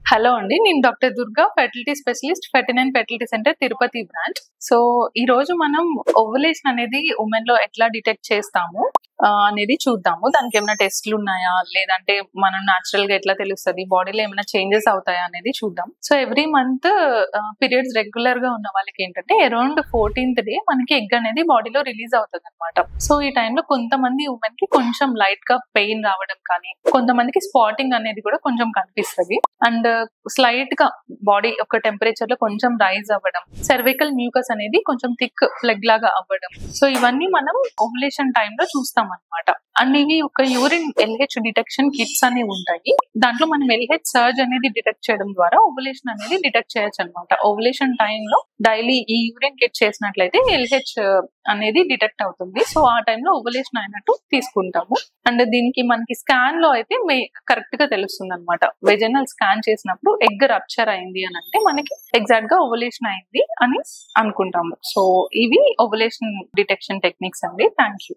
Hello అండి. నేను doctor Durga, fertility specialist, 39 fertility centre Tirupati branch. So, ఈరోజు మనం ఓవ్యులేషన్ అనేది ఉమెన్‌లో ఎట్లా డిటెక్ట్ చేస్తాము అనేది చూద్దాము. దానికేమైనా టెస్ట్‌లున్నాయా? లేదంటే మనం న్యాచురల్‌గా ఎట్లా తెలుస్తది? బాడీలో ఏమైనా చేంజెస్ అవుతాయా అనేది చూద్దాం. సో, ఎవ్రీ మంత్ పీరియడ్స్ రెగ్యులర్‌గా ఉన్న వాళ్ళకేంటంటే అరౌండ్ 14థ్ డే మనకి ఎగ్ అనేది బాడీలో రిలీజ్ అవుతదనమాట. సో, ఈ టైంలో కొంతమంది ఉమెన్‌కి కొంచెం లైట్‌గా పెయిన్ రావడం కానీ, కొంతమందికి స్పాటింగ్ అనేది కూడా కొంచెం కనిపిస్తది. అండ్ స్లైట్ గా బాడీ ఒక టెంపరేచర్ లో కొంచెం రైజ్ అవ్వడం, సర్వికల్ మ్యూకస్ అనేది కొంచెం థిక్ ఫ్లెగ్ లాగా అవ్వడం. సో ఇవన్నీ మనం ఓవ్యులేషన్ టైంలో చూస్తాం అన్నమాట. అండ్ ఇవి ఒక యూరిన్ ఎల్హెచ్ డిటెక్షన్ కిట్స్ అనేవి ఉంటాయి. దాంట్లో మనం ఎల్హెచ్ సర్జ్ అనేది డిటెక్ట్ చేయడం ద్వారా ఓవ్యులేషన్ అనేది డిటెక్ట్ చేయొచ్చు అనమాట. ఓవ్యులేషన్ టైంలో డైలీ ఈ యూరిన్ కిట్ చేసినట్లయితే ఎల్హెచ్ అనేది డిటెక్ట్ అవుతుంది. సో ఆ టైంలో ఓవ్యులేషన్ అయినట్టు తీసుకుంటాము. అండ్ దీనికి మనకి స్కాన్ లో అయితే కరెక్ట్ గా తెలుస్తుంది అనమాట. వెజనల్ స్కాన్ చేసినప్పుడు ఎగ్ రప్చర్ అయింది అని అంటే మనకి ఎగ్జాక్ట్ గా ఓవ్యులేషన్ అయింది అని అనుకుంటాము. సో ఇవి ఓవ్యులేషన్ డిటెక్షన్ టెక్నిక్స్ అండి. Thank you.